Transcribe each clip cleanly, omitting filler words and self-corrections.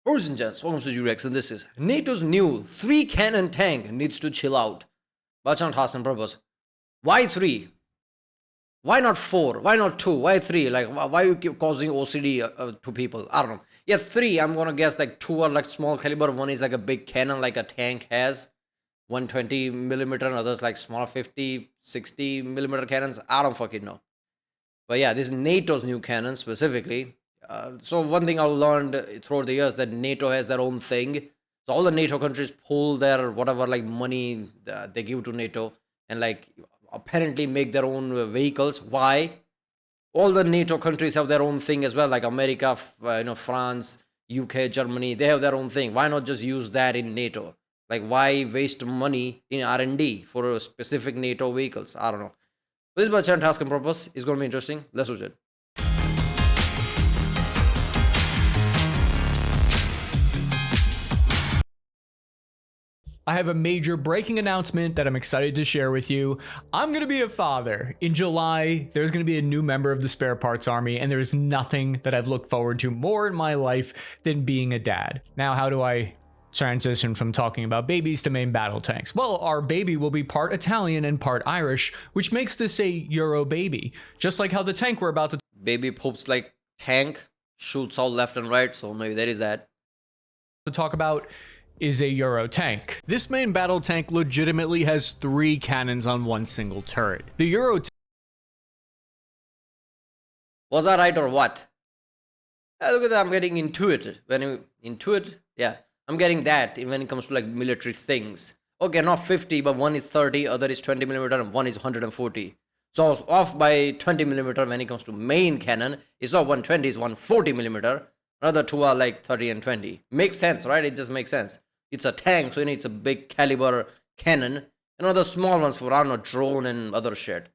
Origin Gents, welcome to Jurex, and this is NATO's new 3-cannon tank needs to chill out. Bachchan task and purpose. Why 3? Why not 4? Why not 2? Why 3? Like, why you keep causing OCD to people? I don't know. Yeah, 3, I'm gonna guess like 2 are like small caliber, 1 is like a big cannon like a tank has. 120 millimeter, and others like small 50, 60 millimeter cannons. I don't fucking know. But yeah, this is NATO's new cannon specifically. So one thing I learned throughout the years that NATO has their own thing. So all the NATO countries pull their whatever like money they give to NATO and like apparently make their own vehicles. Why? All the NATO countries have their own thing as well, like America, France, UK, Germany. They have their own thing. Why not just use that in NATO? Like why waste money in R&D for specific NATO vehicles? I don't know. This is by task and purpose. It's going to be interesting. Let's watch it. I have a major breaking announcement that I'm excited to share with you. I'm going to be a father. In July, there's going to be a new member of the Spare Parts Army, and there's nothing that I've looked forward to more in my life than being a dad. Now, how do I transition from talking about babies to main battle tanks? Well, our baby will be part Italian and part Irish, which makes this a Euro baby. Just like how the tank we're about to baby poops like tank, shoots all left and right, so maybe there is that. To talk about is a Euro tank. This main battle tank legitimately has 3 cannons on one single turret. The Euro Was that right or what? Look at that, I'm getting intuitive. Yeah, I'm getting that when it comes to like military things. Okay, not 50, but one is 30, other is 20 millimeter, and one is 140. So I was off by 20 millimeter when it comes to main cannon. It's not 120, it's 140 millimeter. Another 2 are like 30 and 20. Makes sense, right? It just makes sense. It's a tank, so it needs a big caliber cannon. And other small ones for, I don't know, drone and other shit.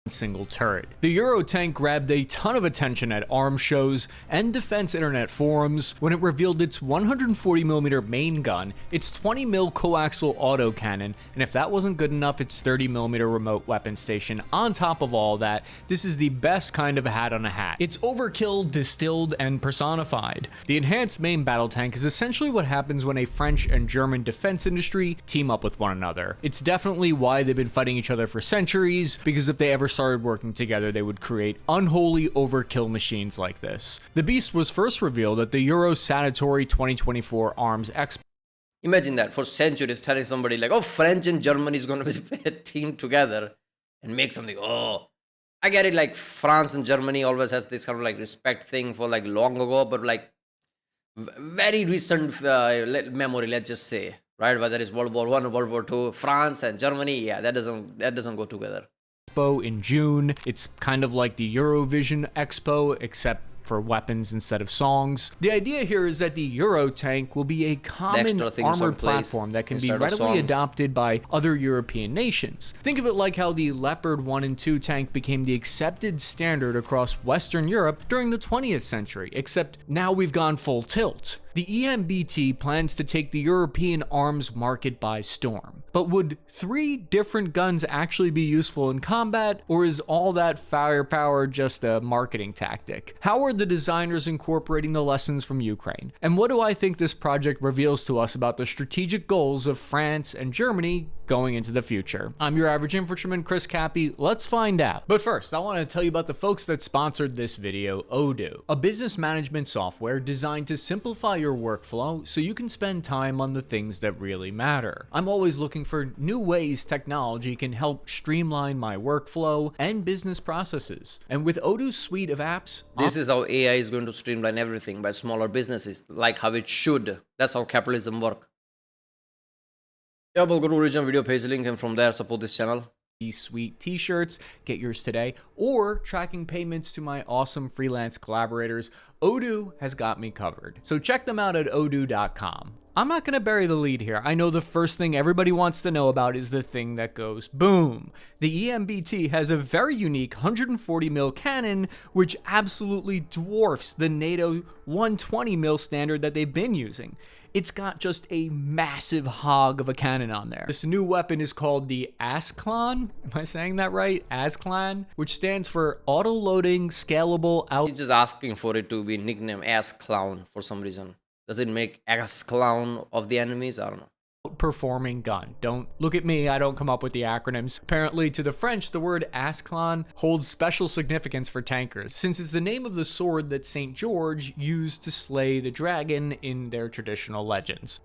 Single turret. The Euro tank grabbed a ton of attention at arms shows and defense internet forums when it revealed its 140mm main gun, its 20mm coaxial autocannon, and if that wasn't good enough, its 30mm remote weapon station. On top of all that, this is the best kind of hat on a hat. It's overkill, distilled, and personified. The enhanced main battle tank is essentially what happens when a French and German defense industry team up with one another. It's definitely why they've been fighting each other for centuries, because if they ever started working together, they would create unholy overkill machines like this. The beast was first revealed at the Euro Sanatory 2024 Arms Expo. Imagine that, for centuries telling somebody like, oh, French and Germany is going to be team together and make something. Oh, I get it, like France and Germany always has this kind of like respect thing for like long ago, but like very recent memory, let's just say, right? Whether it's World War I or World War II, France and Germany, yeah, that doesn't go together. In June. It's kind of like the Eurovision Expo, except for weapons instead of songs. The idea here is that the Euro tank will be a common armored platform that can be readily adopted by other European nations. Think of it like how the Leopard 1 and 2 tank became the accepted standard across Western Europe during the 20th century, except now we've gone full tilt. The EMBT plans to take the European arms market by storm. But would 3 different guns actually be useful in combat, or is all that firepower just a marketing tactic? How are the designers incorporating the lessons from Ukraine? And what do I think this project reveals to us about the strategic goals of France and Germany going into the future? I'm your average infantryman, Chris Cappy. Let's find out. But first, I want to tell you about the folks that sponsored this video, Odoo, a business management software designed to simplify your workflow so you can spend time on the things that really matter. I'm always looking for new ways technology can help streamline my workflow and business processes. And with Odoo's suite of apps, this is how AI is going to streamline everything by smaller businesses, like how it should. That's how capitalism works. Yeah, we'll go to original video page link, and from there support this channel. These sweet t-shirts, get yours today, or tracking payments to my awesome freelance collaborators. Odoo has got me covered. So check them out at odoo.com. I'm not going to bury the lead here. I know the first thing everybody wants to know about is the thing that goes boom. The EMBT has a very unique 140mm cannon, which absolutely dwarfs the NATO 120mm standard that they've been using. It's got just a massive hog of a cannon on there. This new weapon is called the Asclan. Am I saying that right? Asclan, which stands for Auto-Loading Scalable Out. He's just asking for it to be nicknamed Ass Clown for some reason. Does it make ass clown of the enemies? I don't know. Performing gun. Don't look at me, I don't come up with the acronyms. Apparently, to the French, the word Ascalon holds special significance for tankers, since it's the name of the sword that St. George used to slay the dragon in their traditional legends.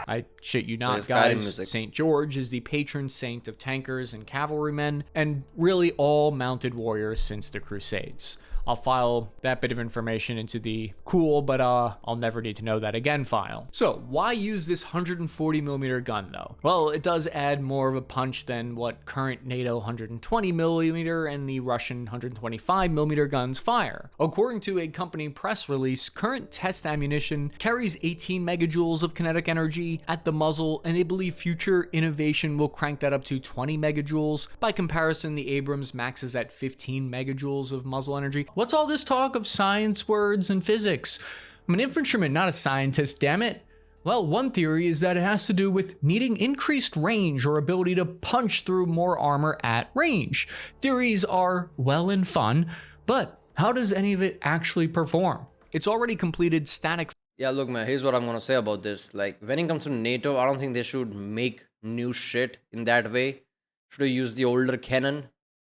I shit you not, guys. St. George is the patron saint of tankers and cavalrymen, and really all mounted warriors since the Crusades. I'll file that bit of information into the cool, but I'll never need to know that again file. So why use this 140mm gun though? Well, it does add more of a punch than what current NATO 120mm and the Russian 125mm guns fire. According to a company press release, current test ammunition carries 18 megajoules of kinetic energy at the muzzle, and they believe future innovation will crank that up to 20 megajoules. By comparison, the Abrams maxes at 15 megajoules of muzzle energy. What's all this talk of science words and physics? I'm an infantryman, not a scientist, damn it. Well, one theory is that it has to do with needing increased range or ability to punch through more armor at range. Theories are well and fun, but how does any of it actually perform? It's already completed static. Yeah, look, man, here's what I'm gonna say about this. Like, when it comes to NATO, I don't think they should make new shit in that way. Should have used the older cannon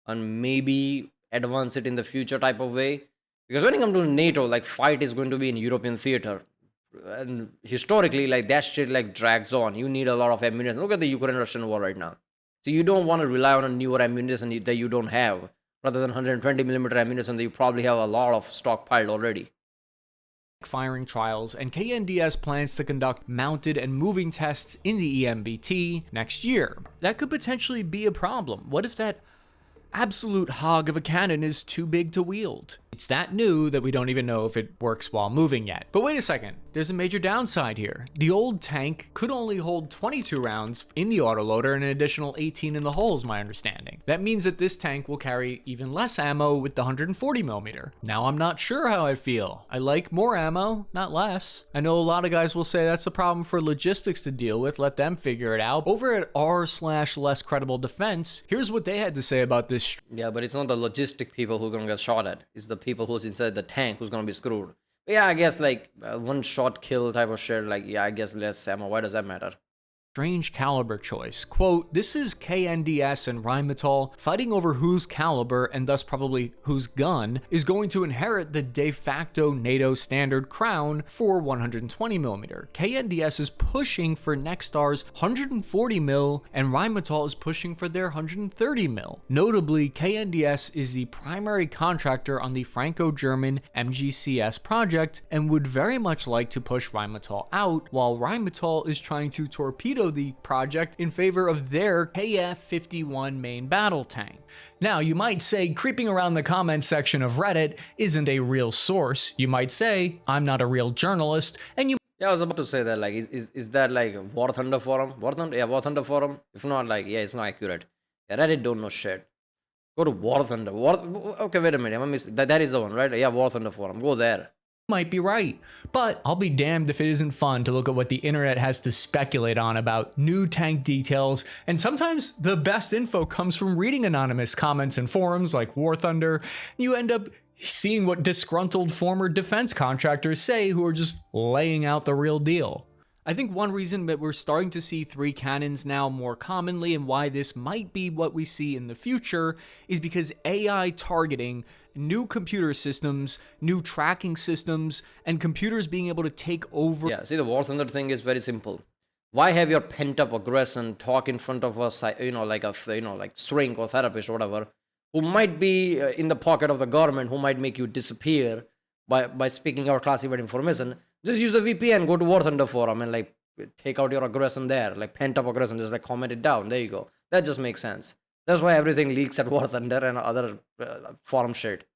and maybe advance it in the future type of way. Because when it comes to NATO, like, fight is going to be in European theater. And historically, like, that shit like drags on. You need a lot of ammunition. Look at the Ukraine-Russian war right now. So you don't want to rely on a newer ammunition that you don't have, rather than 120mm ammunition that you probably have a lot of stockpiled already. Firing trials, and KNDS plans to conduct mounted and moving tests in the EMBT next year. That could potentially be a problem. What if that absolute hog of a cannon is too big to wield? It's that new that we don't even know if it works while moving yet. But wait a second, there's a major downside here. The old tank could only hold 22 rounds in the autoloader and an additional 18 in the hull is my understanding. That means that this tank will carry even less ammo with the 140mm. Now I'm not sure how I feel. I like more ammo, not less. I know a lot of guys will say that's a problem for logistics to deal with, let them figure it out. Over at r/less credible defense, here's what they had to say about this. Yeah, but it's not the logistic people who are gonna get shot at. It's the people who's inside the tank who's gonna be screwed. But yeah, I guess like one shot kill type of shit, like, yeah, I guess less ammo. Why does that matter? Strange caliber choice. Quote, this is KNDS and Rheinmetall fighting over whose caliber, and thus probably whose gun, is going to inherit the de facto NATO standard crown for 120mm. KNDS is pushing for Nexstar's 140mm, and Rheinmetall is pushing for their 130mm. Notably, KNDS is the primary contractor on the Franco-German MGCS project and would very much like to push Rheinmetall out, while Rheinmetall is trying to torpedo the project in favor of their KF-51 main battle tank. Now, you might say creeping around the comment section of Reddit isn't a real source. You might say I'm not a real journalist, and you. Yeah, I was about to say that, like, is that like War Thunder forum? War Thunder? Yeah, War Thunder forum. If not, like, yeah, it's not accurate. Yeah, Reddit don't know shit. Go to War Thunder. Okay, wait a minute. I missed that. That is the one, right? Yeah, War Thunder forum. Go there. Might be right, but I'll be damned if it isn't fun to look at what the internet has to speculate on about new tank details, and sometimes the best info comes from reading anonymous comments in forums like War Thunder. You end up seeing what disgruntled former defense contractors say who are just laying out the real deal. I think one reason that we're starting to see 3 cannons now more commonly, and why this might be what we see in the future, is because AI targeting, new computer systems, new tracking systems, and computers being able to take over. Yeah, see, the War Thunder thing is very simple. Why have your pent-up aggression talk in front of us, like shrink or therapist or whatever, who might be in the pocket of the government, who might make you disappear by speaking out classified information? Just use a VPN, go to War Thunder forum and like take out your aggression there, like pent-up aggression, just like comment it down. There you go. That just makes sense. That's why everything leaks at War Thunder and other forum shit.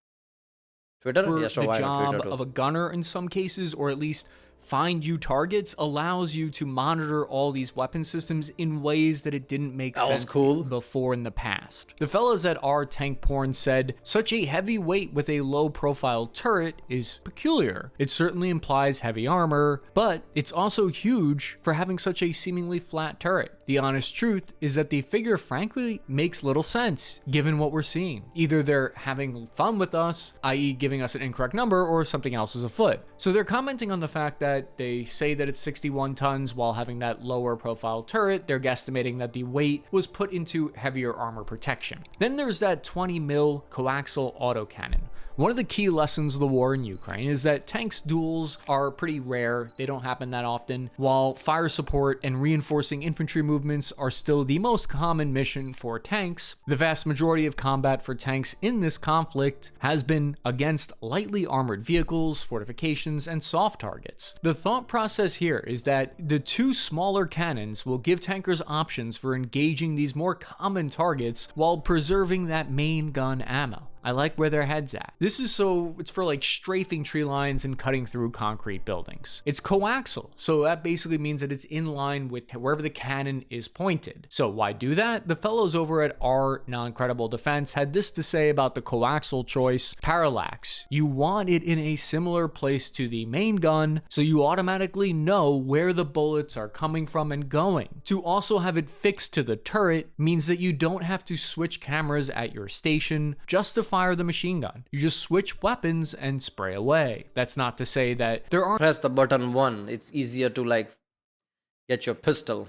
Twitter? For yeah, sure, the why job Twitter too? of a gunner in some cases, or at least find you targets allows you to monitor all these weapon systems in ways that it didn't make sense before in the past. The fellas at our Tank Porn said, such a heavy weight with a low profile turret is peculiar. It certainly implies heavy armor, but it's also huge for having such a seemingly flat turret. The honest truth is that the figure frankly makes little sense given what we're seeing. Either they're having fun with us, i.e. giving us an incorrect number, or something else is afoot. So they're commenting on the fact that they say that it's 61 tons while having that lower profile turret. They're guesstimating that the weight was put into heavier armor protection. Then there's that 20 mil coaxial autocannon. One of the key lessons of the war in Ukraine is that tanks duels are pretty rare. They don't happen that often, while fire support and reinforcing infantry movements are still the most common mission for tanks. The vast majority of combat for tanks in this conflict has been against lightly armored vehicles, fortifications, and soft targets. The thought process here is that the two smaller cannons will give tankers options for engaging these more common targets while preserving that main gun ammo. I like where their head's at. This is it's for like strafing tree lines and cutting through concrete buildings. It's coaxial, so that basically means that it's in line with wherever the cannon is pointed. So why do that? The fellows over at our Non-Credible Defense had this to say about the coaxial choice. Parallax. You want it in a similar place to the main gun, so you automatically know where the bullets are coming from and going. To also have it fixed to the turret means that you don't have to switch cameras at your station just to fire the machine gun. You just switch weapons and spray away. That's not to say that there aren't— press the button 1. It's easier to like get your pistol.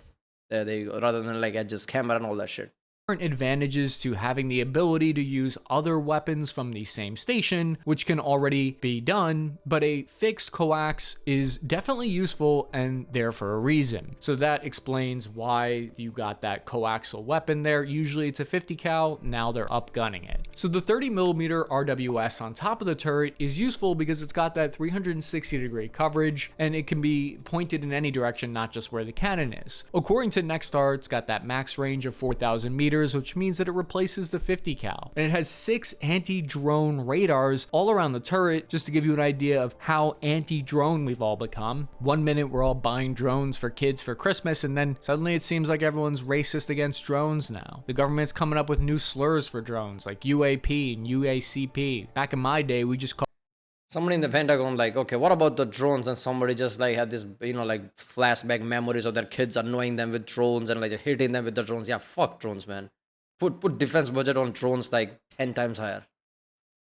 There you go, rather than like adjust camera and all that shit. Advantages to having the ability to use other weapons from the same station, which can already be done, but a fixed coax is definitely useful and there for a reason. So that explains why you got that coaxial weapon there. Usually it's a 50 cal, now they're upgunning it. So the 30mm RWS on top of the turret is useful because it's got that 360-degree coverage and it can be pointed in any direction, not just where the cannon is. According to Nexstar, it's got that max range of 4,000 meters, which means that it replaces the 50 cal. And it has 6 anti-drone radars all around the turret, just to give you an idea of how anti-drone we've all become. One minute we're all buying drones for kids for Christmas, and then suddenly it seems like everyone's racist against drones now. The government's coming up with new slurs for drones, like UAP and UACP. Back in my day, we just called somebody in the Pentagon like, okay, what about the drones? And somebody just like had this, like flashback memories of their kids annoying them with drones and like hitting them with the drones. Yeah, fuck drones, man. Put defense budget on drones like 10 times higher.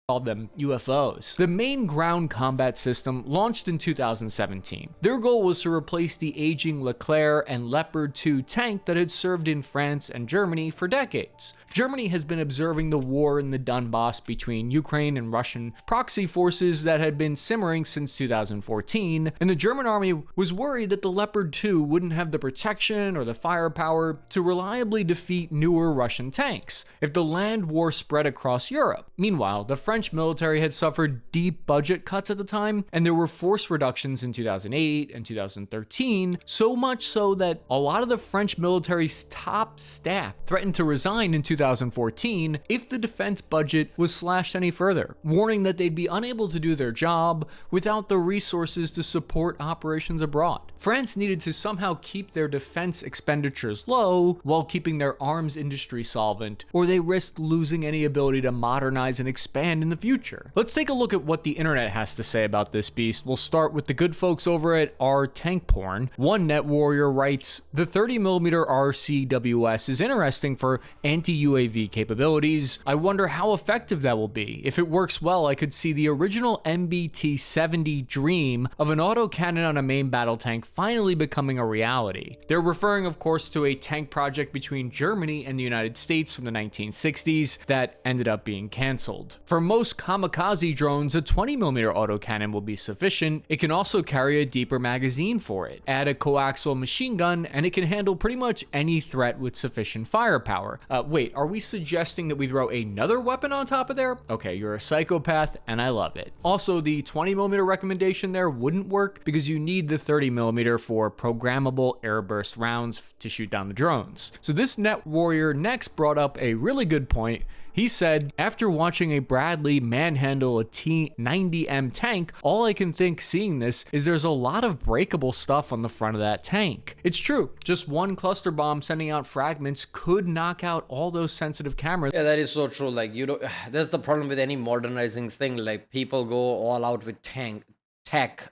Called them UFOs. The main ground combat system launched in 2017. Their goal was to replace the aging Leclerc and Leopard 2 tank that had served in France and Germany for decades. Germany has been observing the war in the Donbass between Ukraine and Russian proxy forces that had been simmering since 2014, and the German army was worried that the Leopard 2 wouldn't have the protection or the firepower to reliably defeat newer Russian tanks if the land war spread across Europe. Meanwhile, the French military had suffered deep budget cuts at the time, and there were force reductions in 2008 and 2013, so much so that a lot of the French military's top staff threatened to resign in 2014 if the defense budget was slashed any further, warning that they'd be unable to do their job without the resources to support operations abroad. France needed to somehow keep their defense expenditures low while keeping their arms industry solvent, or they risked losing any ability to modernize and expand in the future. Let's take a look at what the internet has to say about this beast. We'll start with the good folks over at our Tank Porn. One net warrior writes, the 30mm RCWS is interesting for anti-UAV capabilities. I wonder how effective that will be. If it works well, I could see the original MBT-70 dream of an autocannon on a main battle tank finally becoming a reality. They're referring, of course, to a tank project between Germany and the United States from the 1960s that ended up being canceled. For most kamikaze drones, a 20mm autocannon will be sufficient. It can also carry a deeper magazine for it. Add a coaxial machine gun, and it can handle pretty much any threat with sufficient firepower. Wait, are we suggesting that we throw another weapon on top of there? Okay, you're a psychopath, and I love it. Also, the 20mm recommendation there wouldn't work because you need the 30mm for programmable airburst rounds to shoot down the drones. So this net warrior next brought up a really good point. He said, after watching a Bradley manhandle a T-90M tank, all I can think seeing this is there's a lot of breakable stuff on the front of that tank. It's true, just one cluster bomb sending out fragments could knock out all those sensitive cameras. Yeah, that is so true. Like, you know, that's the problem with any modernizing thing. Like, people go all out with tech,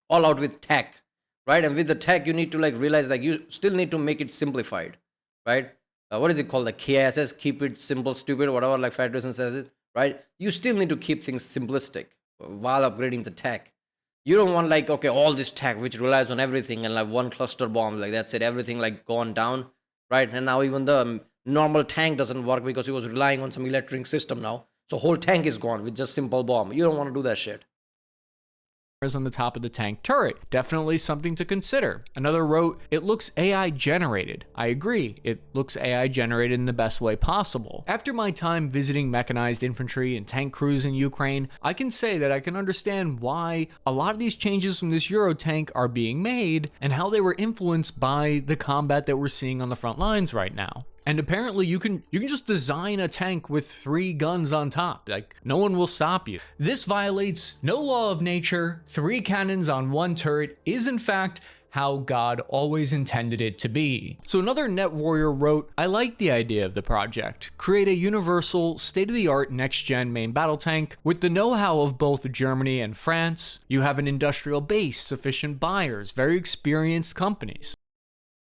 all out with tech, right? And with the tech, you need to like realize like you still need to make it simplified, right? What is it called? Like KSS, keep it simple, stupid, whatever. Like Federation says it, right? You still need to keep things simplistic while upgrading the tech. You don't want like, okay, all this tech which relies on everything and like one cluster bomb, like that's it, everything like gone down, right? And now even the normal tank doesn't work because it was relying on some electric system now. So whole tank is gone with just simple bomb. You don't want to do that shit. On the top of the tank turret. Definitely something to consider. Another wrote, it looks AI generated. I agree, it looks AI generated in the best way possible. After my time visiting mechanized infantry and tank crews in Ukraine, I can say that I can understand why a lot of these changes from this Euro tank are being made and how they were influenced by the combat that we're seeing on the front lines right now. And apparently you can just design a tank with 3 guns on top. Like, no one will stop you. This violates no law of nature. 3 cannons on 1 turret is in fact how God always intended it to be. So another Net Warrior wrote, I like the idea of the project. Create a universal, state-of-the-art next-gen main battle tank with the know-how of both Germany and France. You have an industrial base, sufficient buyers, very experienced companies.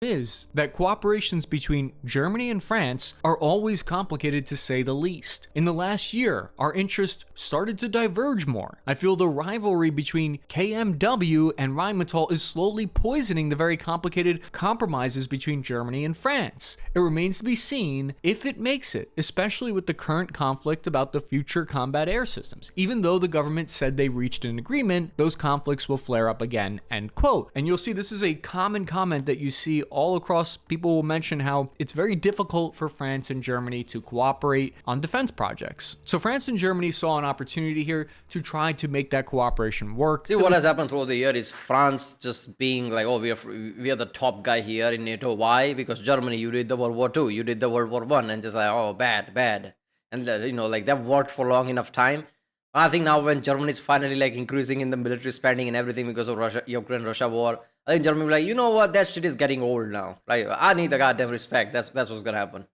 Is that cooperations between Germany and France are always complicated to say the least. In the last year, our interests started to diverge more. I feel the rivalry between KMW and Rheinmetall is slowly poisoning the very complicated compromises between Germany and France. It remains to be seen if it makes it, especially with the current conflict about the future combat air systems. Even though the government said they reached an agreement, those conflicts will flare up again, end quote. And you'll see this is a common comment that you see all across. People will mention how it's very difficult for France and Germany to cooperate on defense projects. So France and Germany saw an opportunity here to try to make that cooperation work. See, what has happened throughout the year is France just being like, oh, we are the top guy here in NATO. Why? Because Germany, you did the World War II, you did the World War I, and just like, oh, bad. And you know, like that worked for long enough time. I think now when Germany is finally like increasing in the military spending and everything because of Ukraine-Russia war, I think Germany will be like, you know what, that shit is getting old now. Like, I need the goddamn respect. That's what's gonna happen.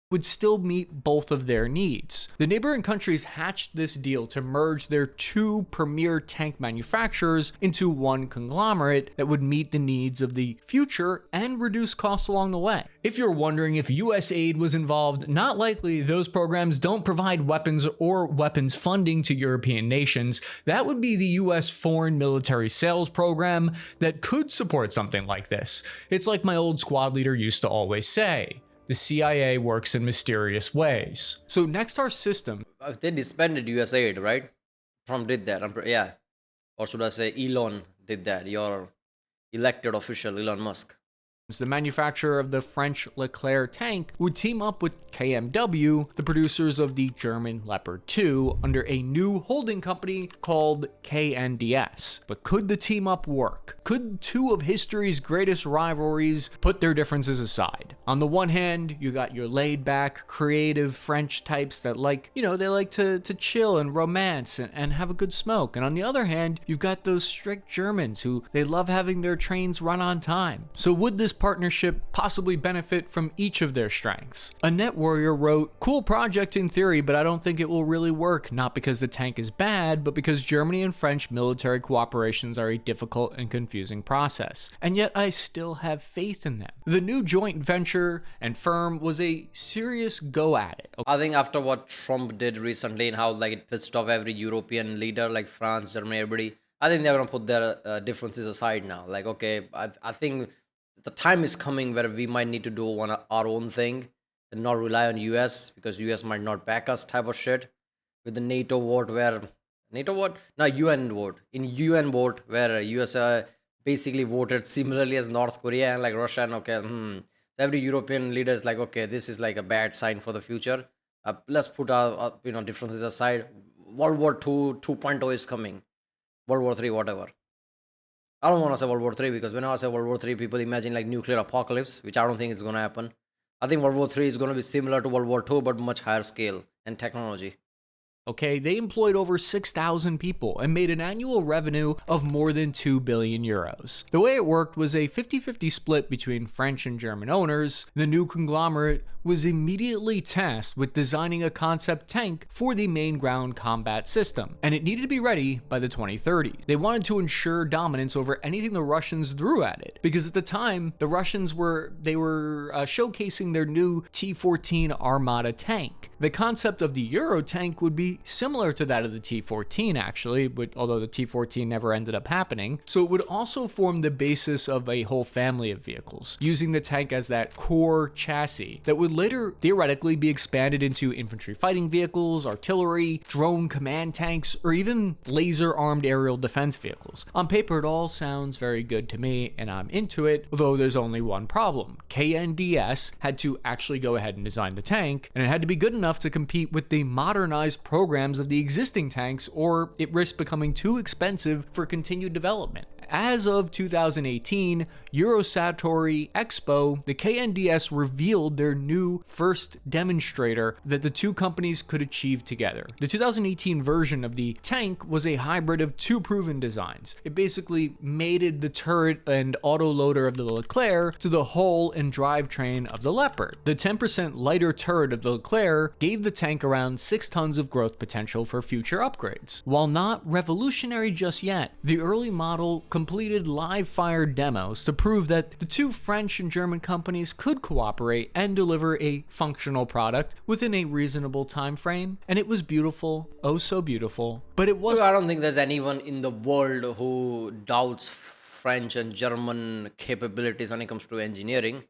Would still meet both of their needs. The neighboring countries hatched this deal to merge their 2 premier tank manufacturers into one conglomerate that would meet the needs of the future and reduce costs along the way. If you're wondering if US aid was involved, not likely. Those programs don't provide weapons or weapons funding to European nations. That would be the US Foreign Military Sales Program that could support something like this. It's like my old squad leader used to always say, the CIA works in mysterious ways. So next, our system. They disbanded US aid, right? Trump did that. Yeah. Or should I say Elon did that? Your elected official, Elon Musk. The manufacturer of the French Leclerc tank would team up with KMW, the producers of the German Leopard 2, under a new holding company called KNDS. But could the team up work? Could 2 of history's greatest rivalries put their differences aside? On the one hand, you got your laid-back, creative French types that like, they like to chill and romance and have a good smoke. And on the other hand, you've got those strict Germans who they love having their trains run on time. So would this partnership possibly benefit from each of their strengths? A Net Warrior wrote, cool project in theory, but I don't think it will really work, not because the tank is bad, but because Germany and French military cooperations are a difficult and confusing process. And yet I still have faith in them. The new joint venture and firm was a serious go at it. I think after what Trump did recently and how like it pissed off every European leader like France, Germany, everybody, I think they're going to put their differences aside now. Like, okay, I think the time is coming where we might need to do our own thing and not rely on US because US might not back us type of shit. With the NATO vote where UN vote. In UN vote where US basically voted similarly as North Korea and like Russia and okay, every European leader is like, okay, this is like a bad sign for the future. Let's put our differences aside. World War II 2.0 is coming. World War III, whatever. I don't want to say World War III because when I say World War III, people imagine like nuclear apocalypse, which I don't think is going to happen. I think World War III is going to be similar to World War II, but much higher scale and technology. Okay, they employed over 6,000 people and made an annual revenue of more than 2 billion euros. The way it worked was a 50-50 split between French and German owners. The new conglomerate was immediately tasked with designing a concept tank for the main ground combat system, and it needed to be ready by the 2030s. They wanted to ensure dominance over anything the Russians threw at it, because at the time, the Russians were showcasing their new T-14 Armata tank. The concept of the Euro tank would be similar to that of the T-14 actually, but although the T-14 never ended up happening. So it would also form the basis of a whole family of vehicles, using the tank as that core chassis that would later theoretically be expanded into infantry fighting vehicles, artillery, drone command tanks, or even laser-armed aerial defense vehicles. On paper, it all sounds very good to me, and I'm into it, although there's only one problem. KNDS had to actually go ahead and design the tank, and it had to be good enough to compete with the modernized programs of the existing tanks, or it risked becoming too expensive for continued development. As of 2018, Eurosatory Expo, the KNDS revealed their new first demonstrator that the two companies could achieve together. The 2018 version of the tank was a hybrid of two proven designs. It basically mated the turret and autoloader of the Leclerc to the hull and drivetrain of the Leopard. The 10% lighter turret of the Leclerc gave the tank around 6 tons of growth potential for future upgrades. While not revolutionary just yet, the early model completed live-fire demos to prove that the two French and German companies could cooperate and deliver a functional product within a reasonable time frame, and it was beautiful, oh so beautiful, but it was... I don't think there's anyone in the world who doubts French and German capabilities when it comes to engineering.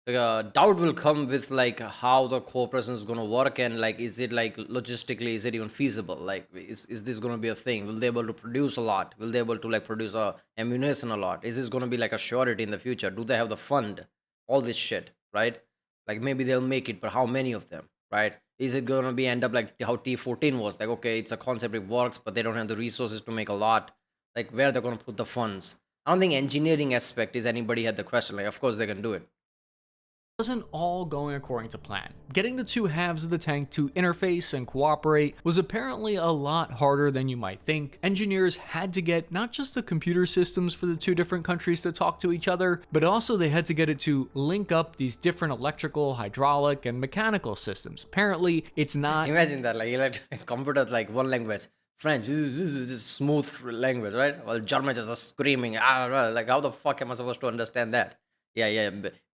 The doubt will come with like how the cooperation is going to work, and like is it like logistically, is it even feasible, like is this going to be a thing? Will they able to produce a lot? Will they able to like produce ammunition a lot? Is this going to be like a surety in the future? Do they have the fund? All this shit, right? Like maybe they'll make it, but how many of them, right? Is it going to be end up like how T-14 was, like okay, it's a concept, it works, but they don't have the resources to make a lot? Like where they're going to put the funds? I don't think engineering aspect is anybody had the question. Like of course they can do it. Wasn't all going according to plan. Getting the two halves of the tank to interface and cooperate was apparently a lot harder than you might think. Engineers had to get not just the computer systems for the two different countries to talk to each other, but also they had to get it to link up these different electrical, hydraulic, and mechanical systems. Apparently, it's not... Imagine that, like electric computers, like one language. French, this is smooth language, right? Well, German just screaming, like how the fuck am I supposed to understand that? Yeah.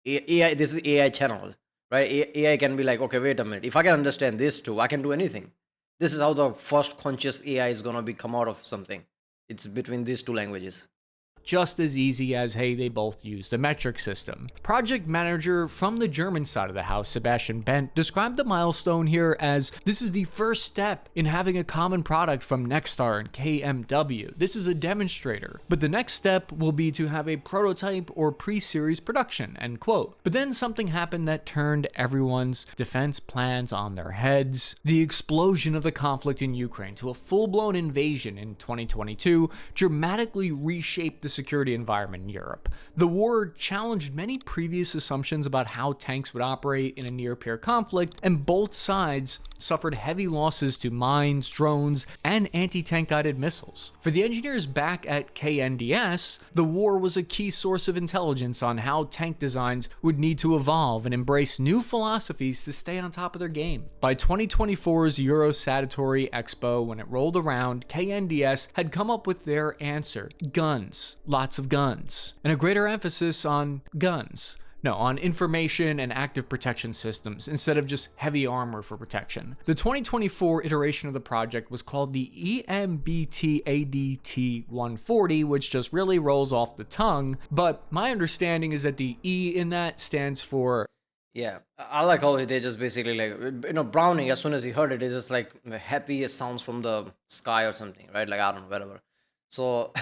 AI, this is AI channel, right? AI can be like, okay, wait a minute. If I can understand this too, I can do anything. This is how the first conscious AI is gonna be come out of something. It's between these two languages. Just as easy as, hey, they both use the metric system. Project manager from the German side of the house, Sebastian Bent, described the milestone here as, this is the first step in having a common product from Nexstar and KMW. This is a demonstrator, but the next step will be to have a prototype or pre-series production, end quote. But then something happened that turned everyone's defense plans on their heads. The explosion of the conflict in Ukraine to a full-blown invasion in 2022 dramatically reshaped the security environment in Europe. The war challenged many previous assumptions about how tanks would operate in a near-peer conflict, and both sides suffered heavy losses to mines, drones, and anti-tank guided missiles. For the engineers back at KNDS, the war was a key source of intelligence on how tank designs would need to evolve and embrace new philosophies to stay on top of their game. By 2024's Eurosatory Expo, when it rolled around, KNDS had come up with their answer: guns. Lots of guns. And a greater emphasis on guns. No, on information and active protection systems instead of just heavy armor for protection. The 2024 iteration of the project was called the EMBT-ADT-140, which just really rolls off the tongue, but my understanding is that the E in that stands for... Yeah, I like how they just basically like, Browning, as soon as he heard it, it's just like happy sounds from the sky or something, right? Like, I don't know, whatever. So...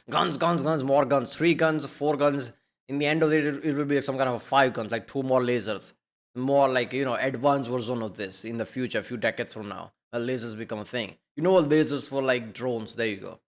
guns, more guns, 3 guns, 4 guns. In the end of it will be some kind of 5 guns, like 2 more lasers. More like, advanced version of this in the future, a few decades from now. Lasers become a thing. Lasers for like drones, there you go.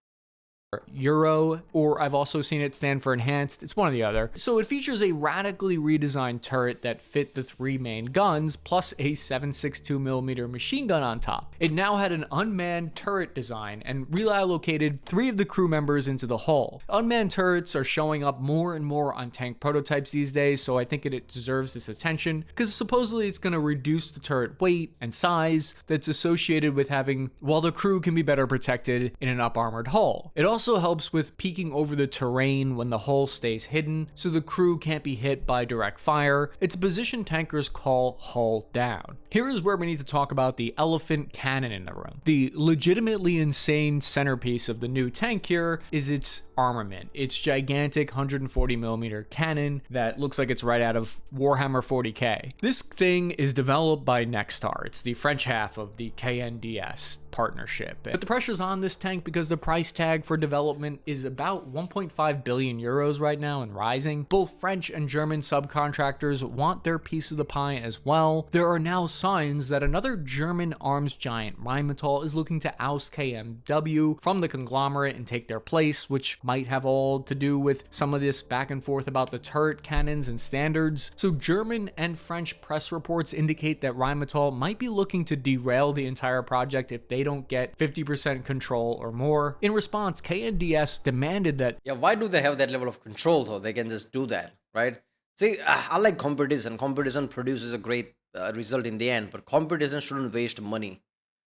Euro, or I've also seen it stand for enhanced. It's one or the other. So it features a radically redesigned turret that fit the 3 main guns, plus a 7.62mm machine gun on top. It now had an unmanned turret design and reallocated 3 of the crew members into the hull. Unmanned turrets are showing up more and more on tank prototypes these days, so I think it deserves this attention, because supposedly it's going to reduce the turret weight and size that's associated with having, while the crew can be better protected in an up-armored hull. It also helps with peeking over the terrain when the hull stays hidden, so the crew can't be hit by direct fire. It's a position tankers call hull down. Here is where we need to talk about the elephant cannon in the room. The legitimately insane centerpiece of the new tank here is its armament. Its gigantic 140mm cannon that looks like it's right out of Warhammer 40k. This thing is developed by Nexstar. It's the French half of the KNDS partnership. But the pressure's on this tank because the price tag for development is about 1.5 billion euros right now and rising. Both French and German subcontractors want their piece of the pie as well. There are now signs that another German arms giant, Rheinmetall, is looking to oust KMW from the conglomerate and take their place, which might have all to do with some of this back and forth about the turret cannons and standards. So German and French press reports indicate that Rheinmetall might be looking to derail the entire project if they don't get 50% control or more. In response, KNDS demanded that... Yeah, why do they have that level of control though? They can just do that, right? See, I like competition. Competition produces a great result in the end, but competition shouldn't waste money.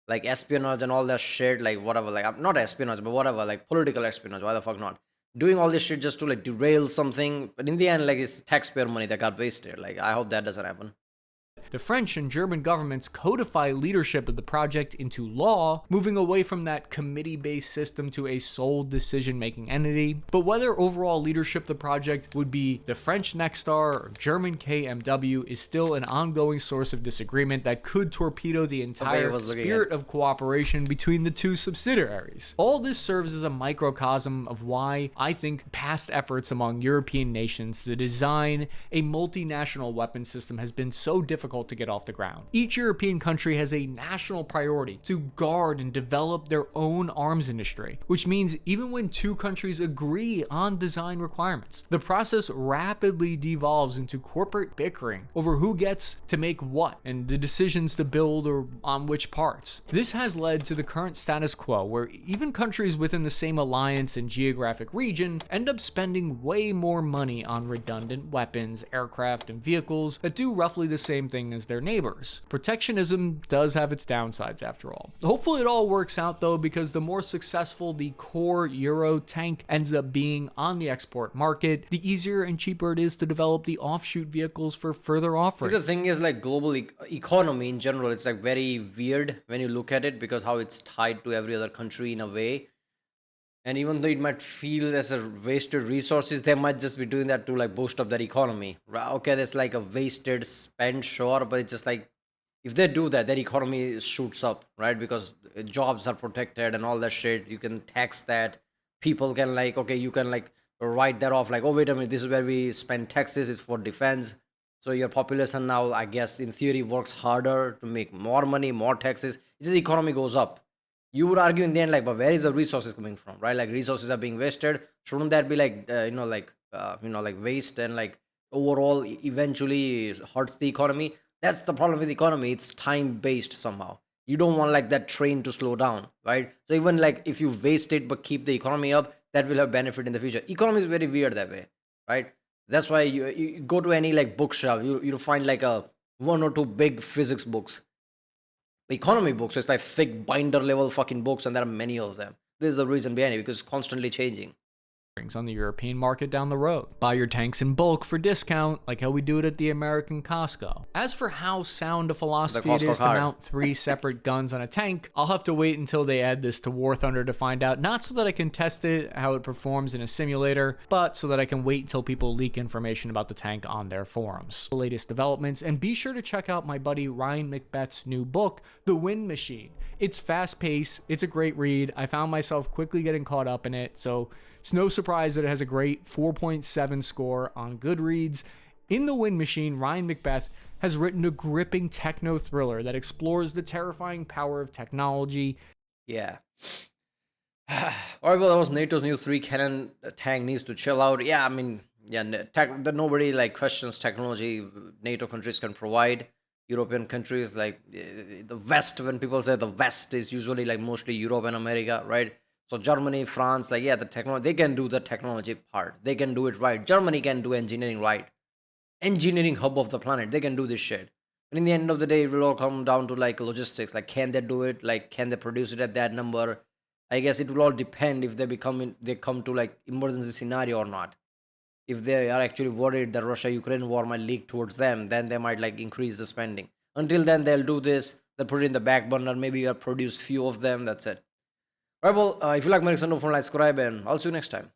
Like espionage and all that shit, like whatever, like not espionage, but whatever, like political espionage, why the fuck not? Doing all this shit just to like derail something, but in the end, like it's taxpayer money that got wasted. Like I hope that doesn't happen. The French and German governments codify leadership of the project into law, moving away from that committee-based system to a sole decision-making entity. But whether overall leadership of the project would be the French Nexstar or German KMW is still an ongoing source of disagreement that could torpedo the entire spirit of cooperation between the two subsidiaries. All this serves as a microcosm of why I think past efforts among European nations to design a multinational weapon system has been so difficult to get off the ground. Each European country has a national priority to guard and develop their own arms industry, which means even when two countries agree on design requirements, the process rapidly devolves into corporate bickering over who gets to make what and the decisions to build or on which parts. This has led to the current status quo where even countries within the same alliance and geographic region end up spending way more money on redundant weapons, aircraft, and vehicles that do roughly the same thing as their neighbors. Protectionism does have its downsides after all. Hopefully it all works out though, because the more successful the core Euro tank ends up being on the export market, the easier and cheaper it is to develop the offshoot vehicles for further offering. The thing is, like global economy in general, it's like very weird when you look at it because how it's tied to every other country in a way. And even though it might feel as a wasted resources, they might just be doing that to like boost up their economy. Right? Okay, that's like a wasted spend, sure, but it's just like if they do that, their economy shoots up, right? Because jobs are protected and all that shit. You can tax that. People can like, okay, you can like write that off. Like, oh wait a minute, this is where we spend taxes. It's for defense. So your population now, I guess, in theory, works harder to make more money, more taxes. It's just economy goes up. You would argue in the end, like, but where is the resources coming from, right? Like, resources are being wasted. Shouldn't that be like, like waste and like overall eventually hurts the economy? That's the problem with the economy. It's time based somehow. You don't want like that train to slow down, right? So even like if you waste it but keep the economy up, that will have benefit in the future. Economy is very weird that way, right? That's why you go to any like bookshelf, you'll find like a 1 or 2 big physics books. Economy books, it's like thick binder level fucking books, and there are many of them. There's a reason behind it, because it's constantly changing. On the European market down the road. Buy your tanks in bulk for discount, like how we do it at the American Costco. As for how sound a philosophy it is to mount 3 separate guns on a tank, I'll have to wait until they add this to War Thunder to find out, not so that I can test it, how it performs in a simulator, but so that I can wait until people leak information about the tank on their forums. The latest developments, and be sure to check out my buddy Ryan McBeth's new book, The Wind Machine. It's fast-paced, it's a great read, I found myself quickly getting caught up in it, so it's no surprise that it has a great 4.7 score on Goodreads. In The Wind Machine, Ryan McBeth has written a gripping techno thriller that explores the terrifying power of technology. Yeah. All right, well, that was NATO's new three cannon tank needs to chill out. Yeah, I mean, yeah, nobody like questions technology NATO countries can provide. European countries like the West. When people say the West is usually like mostly Europe and America, right? So Germany, France, like yeah, the technology they can do the technology part. They can do it right. Germany can do engineering right. Engineering hub of the planet. They can do this shit. But in the end of the day, it will all come down to like logistics. Like, can they do it? Like, can they produce it at that number? I guess it will all depend if they come to like emergency scenario or not. If they are actually worried that Russia-Ukraine war might leak towards them, then they might like increase the spending. Until then, they'll do this. They'll put it in the back burner. Maybe you'll produce few of them. That's it. Right. Well, if you like my content, don't forget to like, subscribe, and I'll see you next time.